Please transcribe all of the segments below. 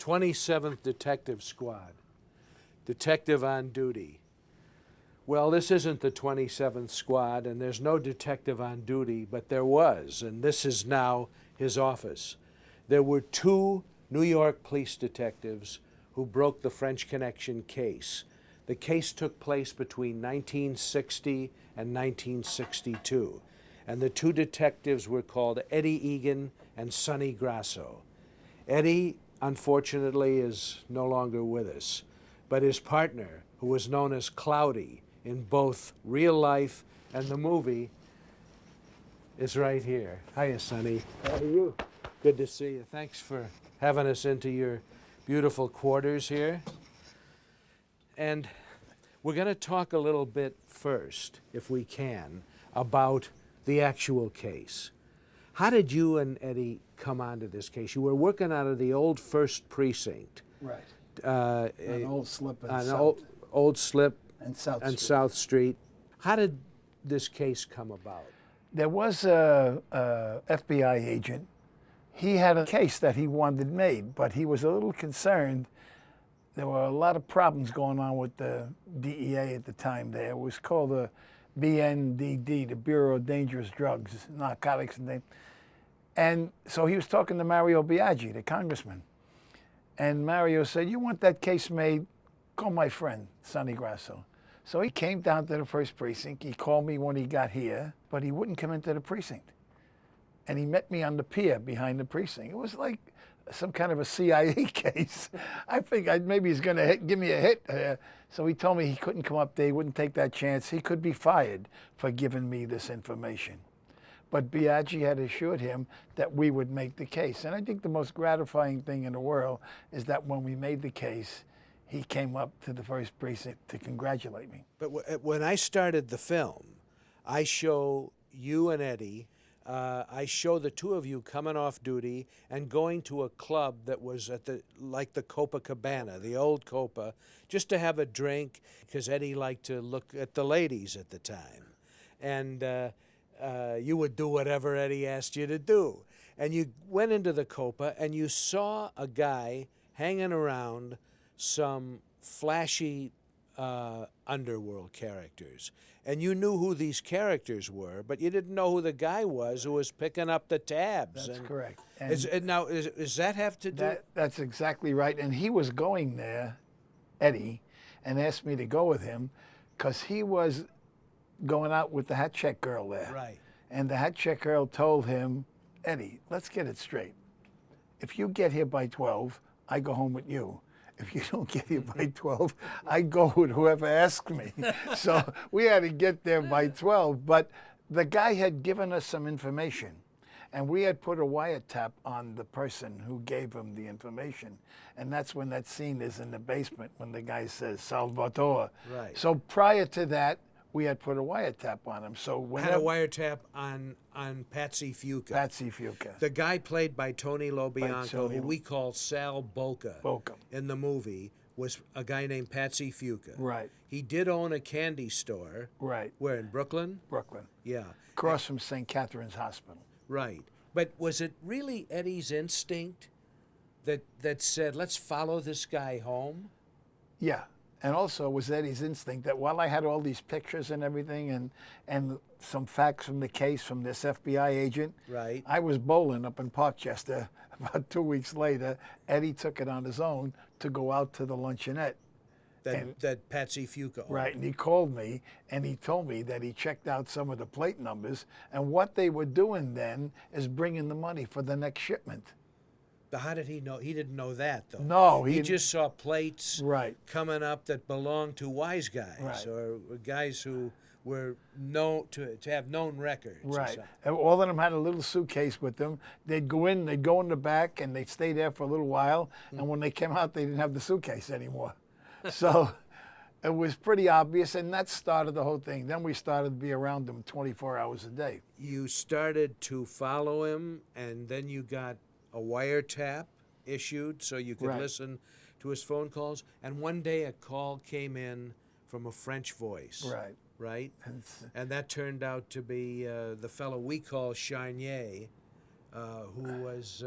27th Detective Squad, detective on duty. Well, this isn't the 27th Squad, and there's no detective on duty, but there was, and this is now his office. There were two New York police detectives who broke the French Connection case. The case took place between 1960 and 1962, and the two detectives were called Eddie Egan and Sonny Grasso. Eddie, unfortunately, is no longer with us, but his partner, who was known as Cloudy in both real life and the movie, is right here. Hiya, Sonny. How are you? Good to see you. Thanks for having us into your beautiful quarters here. And we're going to talk a little bit first, if we can, about the actual case. How did you and Eddie come onto this case? You were working out of the old First Precinct. Right. An Old Slip and old Slip and South and Street. South Street. How did this case come about? There was a FBI agent. He had a case that he wanted made, but he was a little concerned. There were a lot of problems going on with the DEA at the time there. It was called the BNDD, the Bureau of Dangerous Drugs, Narcotics and things. And so he was talking to Mario Biaggi, the congressman. And Mario said, you want that case made? Call my friend, Sonny Grasso. So he came down to the First Precinct. He called me when he got here, but he wouldn't come into the precinct. And he met me on the pier behind the precinct. It was like some kind of a CIA case. I figured maybe he's going to give me a hit. So he told me he couldn't come up there. He wouldn't take that chance. He could be fired for giving me this information. But Biaggi had assured him that we would make the case. And I think the most gratifying thing in the world is that when we made the case, he came up to the First Precinct to congratulate me. But when I started the film, I show you and Eddie, I show the two of you coming off duty and going to a club that was at like the Copacabana, the old Copa, just to have a drink, because Eddie liked to look at the ladies at the time. And you would do whatever Eddie asked you to do. And you went into the Copa and you saw a guy hanging around some flashy underworld characters. And you knew who these characters were, but you didn't know who the guy was who was picking up the tabs. That's correct. Does that have to do? That's exactly right. And he was going there, Eddie, and asked me to go with him because he was going out with the hat check girl there. Right. And the hat check girl told him, Eddie, let's get it straight. If you get here by 12, I go home with you. If you don't get here by 12, I go with whoever asks me. So we had to get there by 12. But the guy had given us some information, and we had put a wiretap on the person who gave him the information. And that's when that scene is in the basement when the guy says, Salvatore. Right. So prior to that, we had put a wiretap on him. So whenever, had a wiretap on Patsy Fuca. Patsy Fuca. The guy played by Tony Lobianco, who we call Sal Boca in the movie, was a guy named Patsy Fuca. Right. He did own a candy store. Right. Where, in Brooklyn? Brooklyn. Yeah. Across from St. Catherine's Hospital. Right. But was it really Eddie's instinct that said, let's follow this guy home? Yeah. And also it was Eddie's instinct that while I had all these pictures and everything and some facts from the case from this FBI agent, right. I was bowling up in Parkchester. About 2 weeks later, Eddie took it on his own to go out to the luncheonette. That Patsy Fuca owned. Right, and he called me and he told me that he checked out some of the plate numbers, and what they were doing then is bringing the money for the next shipment. But how did he know? He didn't know that, though. No. He just saw plates right. coming up that belonged to wise guys, right. or guys who were known to have known records. Right. And all of them had a little suitcase with them. They'd go in the back, and they'd stay there for a little while, and when they came out, they didn't have the suitcase anymore. So it was pretty obvious, and that started the whole thing. Then we started to be around him 24 hours a day. You started to follow him, and then you got a wiretap issued so you could right. listen to his phone calls. And one day a call came in from a French voice. Right. Right? And that turned out to be the fellow we call Charnier, who was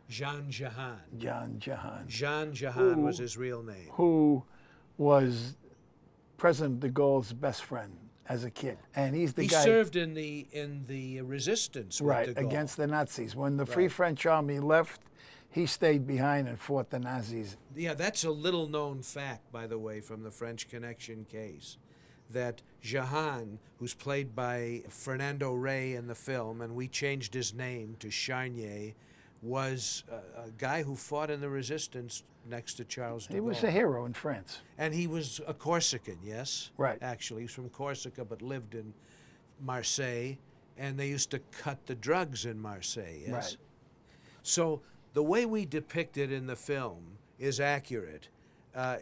Jean Jahan. John Jahan, Jean Jahan was his real name. who was President de Gaulle's best friend as a kid, and he's the He guy served in the resistance with right de Gaulle. against the Nazis. When the Free Right. French Army left, he stayed behind and fought the Nazis. Yeah, that's a little known fact, by the way, from the French Connection case, that Jahan, who's played by Fernando Rey in the film, and we changed his name to Charnier, was a guy who fought in the resistance next to Charles de He Gaulle. was a hero in France. And he was a Corsican, yes? Right. Actually, he's from Corsica but lived in Marseille, and they used to cut the drugs in Marseille, yes? Right. So the way we depict it in the film is accurate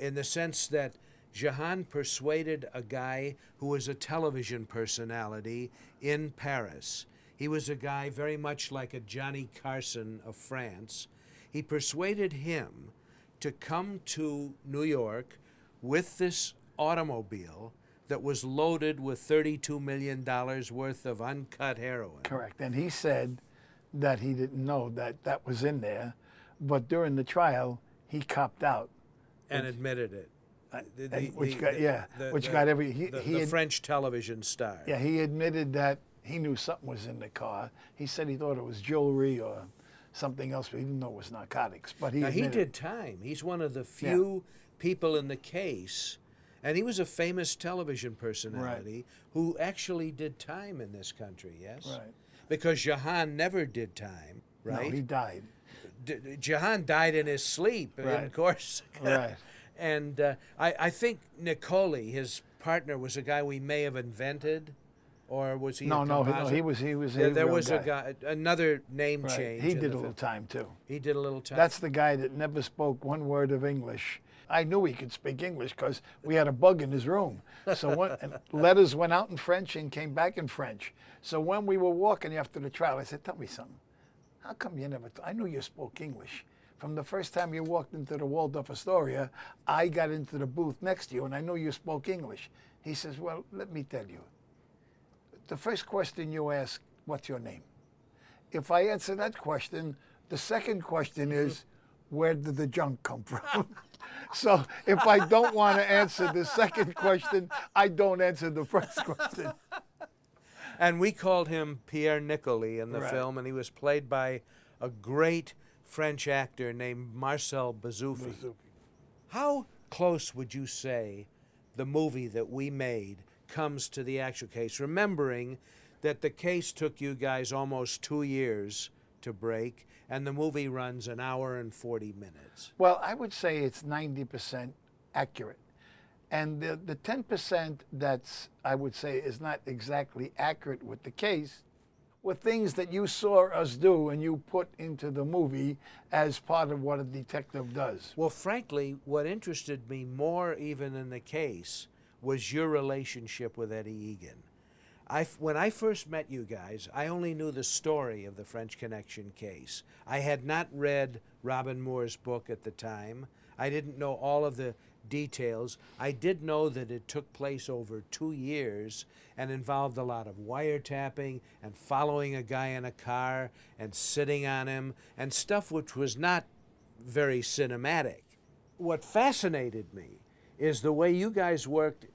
in the sense that Jahan persuaded a guy who was a television personality in Paris. He was a guy very much like a Johnny Carson of France. He persuaded him to come to New York with this automobile that was loaded with $32 million worth of uncut heroin. Correct. And he said that he didn't know that that was in there, but during the trial, he copped out. And admitted it. Which got every The French television star. yeah, he admitted that he knew something was in the car. He said he thought it was jewelry or something else, but he didn't know it was narcotics. But he Now, he admitted. did time. He's one of the few people in the case, and he was a famous television personality who actually did time in this country, yes? Right. Because Jahan never did time, right? No, he died. Jahan died in his sleep in Right. Corsica. Right. And I think Nicoli, his partner, was a guy we may have invented, or was he? No, a no, composite? he was. There real was guy. a guy, another name Right. change. He in did the a little film. time too. He did a little time. That's the guy that never spoke one word of English. I knew he could speak English because we had a bug in his room. So and letters went out in French and came back in French. So when we were walking after the trial, I said, "Tell me something. How come you never? I knew you spoke English. From the first time you walked into the Waldorf Astoria, I got into the booth next to you, and I knew you spoke English." He says, "Well, let me tell you. The first question you ask, what's your name? If I answer that question, the second question is, where did the junk come from?" So if I don't want to answer the second question, I don't answer the first question. And we called him Pierre Nicoli in the Right. film, and he was played by a great French actor named Marcel Bazoufi. How close would you say the movie that we made comes to the actual case, remembering that the case took you guys almost 2 years to break, and the movie runs an hour and 40 minutes? Well, I would say it's 90% accurate. And the 10% that's, I would say, is not exactly accurate with the case were things that you saw us do and you put into the movie as part of what a detective does. Well, frankly, what interested me more even in the case was your relationship with Eddie Egan. When I first met you guys, I only knew the story of the French Connection case. I had not read Robin Moore's book at the time. I didn't know all of the details. I did know that it took place over 2 years and involved a lot of wiretapping and following a guy in a car and sitting on him and stuff which was not very cinematic. What fascinated me is the way you guys worked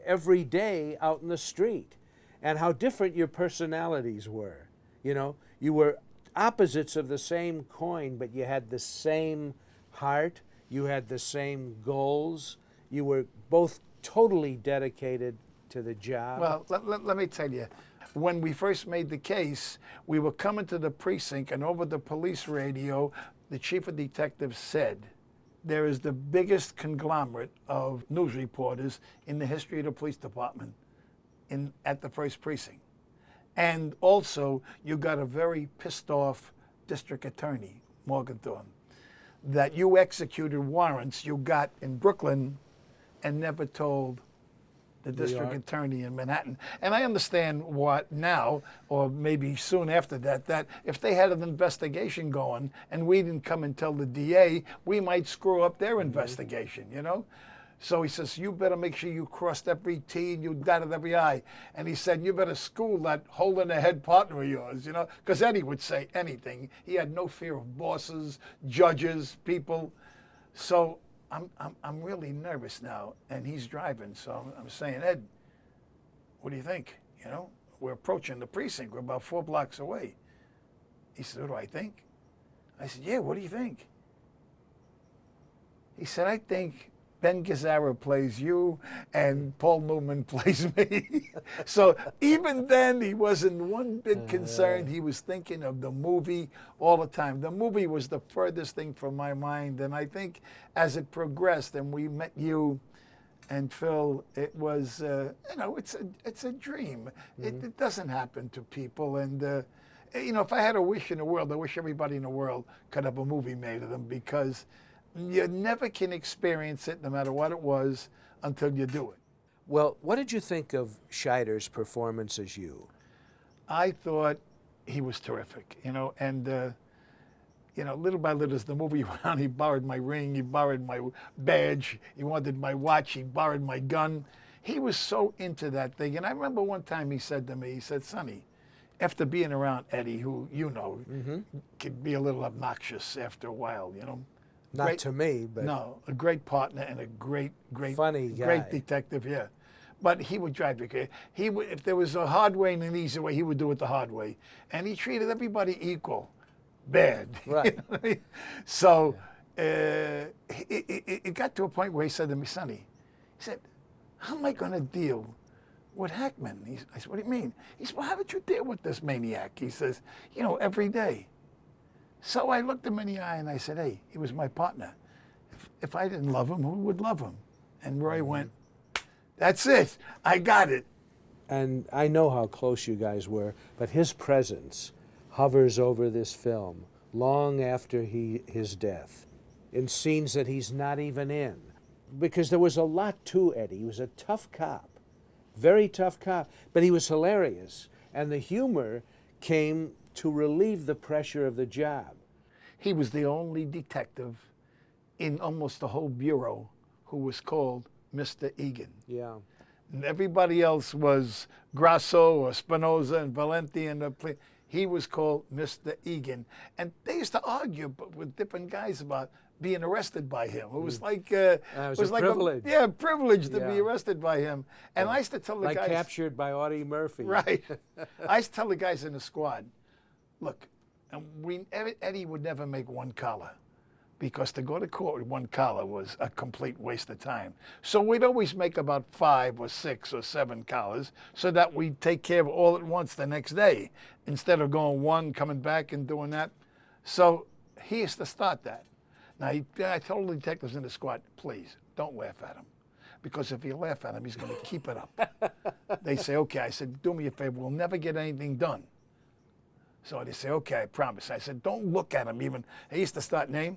every day out in the street and how different your personalities were. You know, you were opposites of the same coin, but you had the same heart, you had the same goals, you were both totally dedicated to the job. Well, let me tell you, when we first made the case, we were coming to the precinct, and over the police radio, the chief of detectives said, there is the biggest conglomerate of news reporters in the history of the police department at the first precinct. And also, you got a very pissed off district attorney, Morgenthau, that you executed warrants you got in Brooklyn and never told the district attorney in Manhattan. And I understand what now, or maybe soon after that, that if they had an investigation going and we didn't come and tell the DA, we might screw up their investigation, you know? So he says, you better make sure you crossed every T and you dotted every I. And he said, you better school that hole in the head partner of yours, you know, because Eddie would say anything. He had no fear of bosses, judges, people. So I'm really nervous now, and he's driving. So I'm saying, Ed, what do you think? You know, we're approaching the precinct. We're about 4 blocks away. He said, what do I think? I said, yeah, what do you think? He said, I think Ben Gazzara plays you and Paul Newman plays me. So even then, he wasn't one bit concerned. He was thinking of the movie all the time. The movie was the furthest thing from my mind. And I think as it progressed and we met you and Phil, it was, you know, it's a dream. It doesn't happen to people. And, you know, if I had a wish in the world, I wish everybody in the world could have a movie made of them, because you never can experience it, no matter what it was, until you do it. Well, what did you think of Scheider's performance as you? I thought he was terrific, you know, and, you know, little by little as the movie went on, he borrowed my ring, he borrowed my badge, he wanted my watch, he borrowed my gun. He was so into that thing. And I remember one time he said to me, he said, Sonny, after being around Eddie, who, you know, could be a little obnoxious after a while, you know. Not to me, but no, a great partner and a great funny guy. great detective. Yeah, but he would drive you crazy. He would, if there was a hard way and an easy way, he would do it the hard way, and he treated everybody equal. Bad, Right? You know what I mean? So it got to a point where he said to me, Sonny, he said, "How am I going to deal with Hackman?" I said, "What do you mean?" He said, "Well, how did you deal with this maniac?" He says, "You know, every day." So I looked him in the eye and I said, hey, he was my partner. If I didn't love him, who would love him? And Roy went, that's it. I got it. And I know how close you guys were, but his presence hovers over this film long after his death, in scenes that he's not even in. Because there was a lot to Eddie. He was a tough cop, very tough cop, but he was hilarious. And the humor came to relieve the pressure of the job. He was the only detective in almost the whole bureau who was called Mr. Egan. Yeah. And everybody else was Grasso or Spinoza and Valenti and he was called Mr. Egan. And they used to argue with different guys about being arrested by him. It was like it was a privilege. Privilege to be Yeah. arrested by him. And I used to tell the Like guys, captured by Audie Murphy. right? I used to tell the guys in the squad, look, and Eddie would never make one collar, because to go to court with one collar was a complete waste of time. So we'd always make about 5 or 6 or 7 collars, so that we'd take care of it all at once the next day, instead of going one, coming back and doing that. So he used to start that. Now, I told the detectives in the squad, please, don't laugh at him. Because if you laugh at him, he's going to keep it up. They say, okay. I said, do me a favor, we'll never get anything done. So they say, okay, I promise. I said, don't look at him even. He used to start name,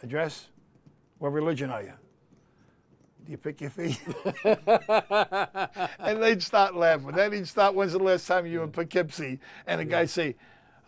address, what religion are you? Do you pick your feet? And they'd start laughing. Then he'd start, when's the last time you were in Poughkeepsie? And the guy say,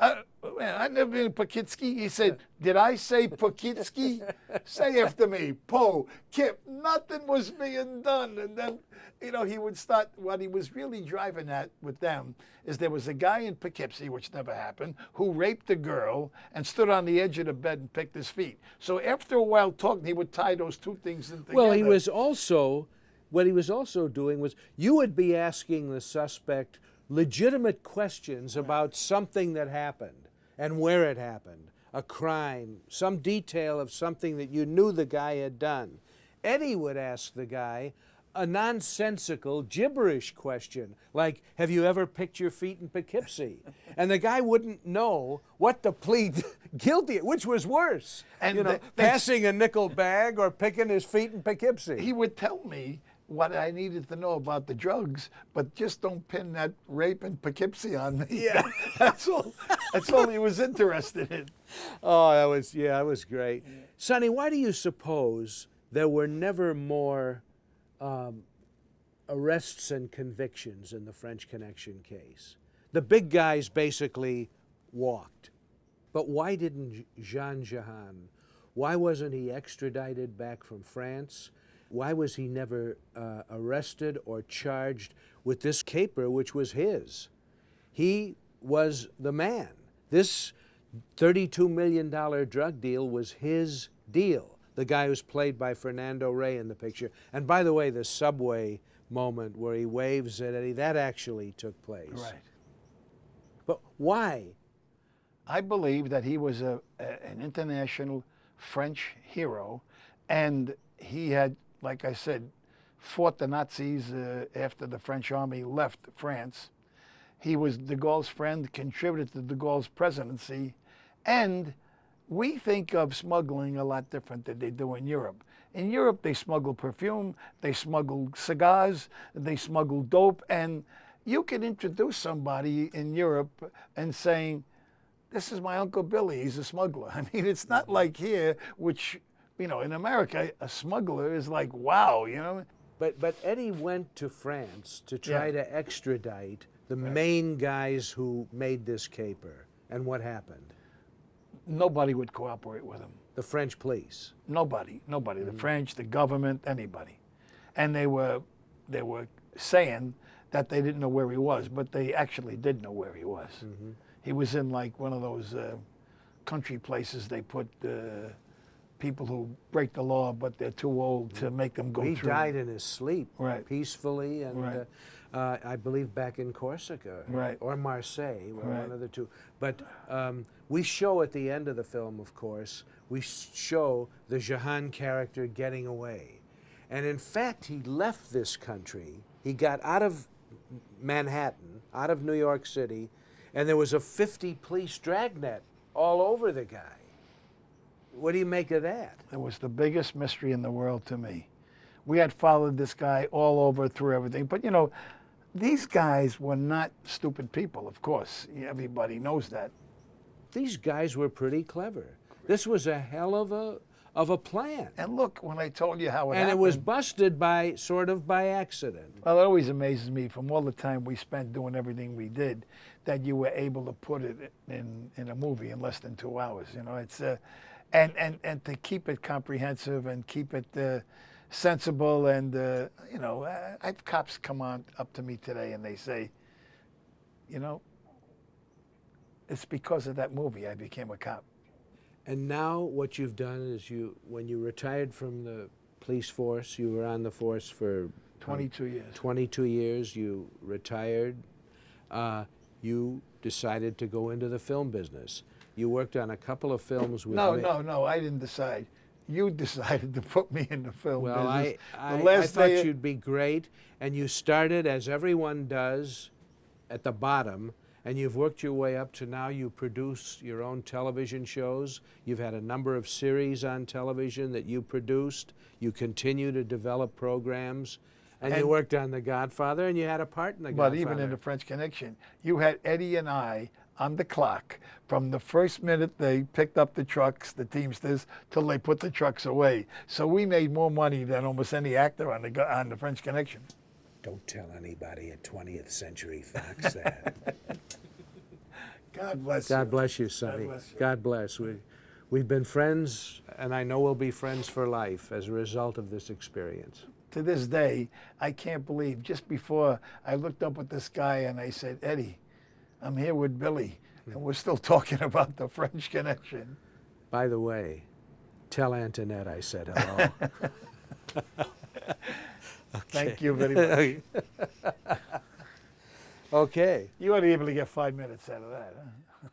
man, I've never been in Poughkeepsie. He said, did I say Poughkeepsie? Say after me, Po, Kip, nothing was being done. And then, you know, he would start, what he was really driving at with them is there was a guy in Poughkeepsie, which never happened, who raped a girl and stood on the edge of the bed and picked his feet. So after a while talking, he would tie those two things in together. Well, he was also, what he was also doing was, you would be asking the suspect legitimate questions about something that happened and where it happened, a crime, some detail of something that you knew the guy had done. Eddie would ask the guy a nonsensical, gibberish question, like, have you ever picked your feet in Poughkeepsie? And the guy wouldn't know what to plead guilty, which was worse, And you know, passing a nickel bag or picking his feet in Poughkeepsie. He would tell me what I needed to know about the drugs, but just don't pin that rape in Poughkeepsie on me. Yeah. That's all. That's all he was interested in. Oh, that was great. Sonny, why do you suppose there were never more arrests and convictions in the French Connection case? The big guys basically walked. But why didn't Jean Jahan, why wasn't he extradited back from France? why was he never arrested or charged with this caper, which was his? He was the man. This $32 million drug deal was his deal. The guy who's played by Fernando Rey in the picture. And by the way, the subway moment where he waves at Eddie, that actually took place. Right. But why? I believe that he was an international French hero, and he had, like I said, fought the Nazis after the French army left France. He was de Gaulle's friend, contributed to de Gaulle's presidency, and we think of smuggling a lot different than they do in Europe. In Europe, they smuggle perfume, they smuggle cigars, they smuggle dope, and you can introduce somebody in Europe and saying, this is my Uncle Billy, he's a smuggler. I mean, it's not like here, which, you know, in America, a smuggler is like, wow, you know? But Eddie went to France to try to extradite the main guys who made this caper. And what happened? Nobody would cooperate with him. The French police. Nobody. The French, the government, anybody. And they were saying that they didn't know where he was, but they actually did know where he was. He was in like one of those country places they put people who break the law, but they're too old to make them go He through. died in his sleep, Right. peacefully, and Right. I believe back in Corsica, Right. or Marseille, Right. one of the two. But we show at the end of the film, of course, we show the Jahan character getting away. And in fact, he left this country. He got out of Manhattan, out of New York City, and there was a 50 police dragnet all over the guy. What do you make of that? It was the biggest mystery in the world to me. We had followed this guy all over through everything. But, you know, these guys were not stupid people, of course. Everybody knows that. These guys were pretty clever. This was a hell of a plan. And look, when I told you how it And happened. it was busted by sort of by accident. Well, it always amazes me from all the time we spent doing everything we did that you were able to put it in a movie in less than 2 hours. You know, it's and to keep it comprehensive and keep it sensible. And you know, I've cops come on up to me today and they say, you know, it's because of that movie I became a cop. And now what you've done is when you retired from the police force, you were on the force for 22 years. 22 years, you retired. You decided to go into the film business. You worked on a couple of films with No, I didn't decide. You decided to put me in the film Well, business. I thought you'd be great, and you started, as everyone does, at the bottom, and you've worked your way up to now you produce your own television shows. You've had a number of series on television that you produced. You continue to develop programs, and you worked on The Godfather, and you had a part in The Godfather. But even in The French Connection, you had Eddie and I on the clock from the first minute they picked up the trucks, the Teamsters, till they put the trucks away. So we made more money than almost any actor on the French Connection. Don't tell anybody at 20th Century Fox that. God bless you. God bless you, Sonny. God bless you. God bless. We've been friends, and I know we'll be friends for life as a result of this experience. To this day, I can't believe, just before I looked up at this guy and I said, Eddie, I'm here with Billy, and we're still talking about the French Connection. By the way, tell Antoinette I said hello. Thank you very much. Okay. You ought to be able to get 5 minutes out of that, huh?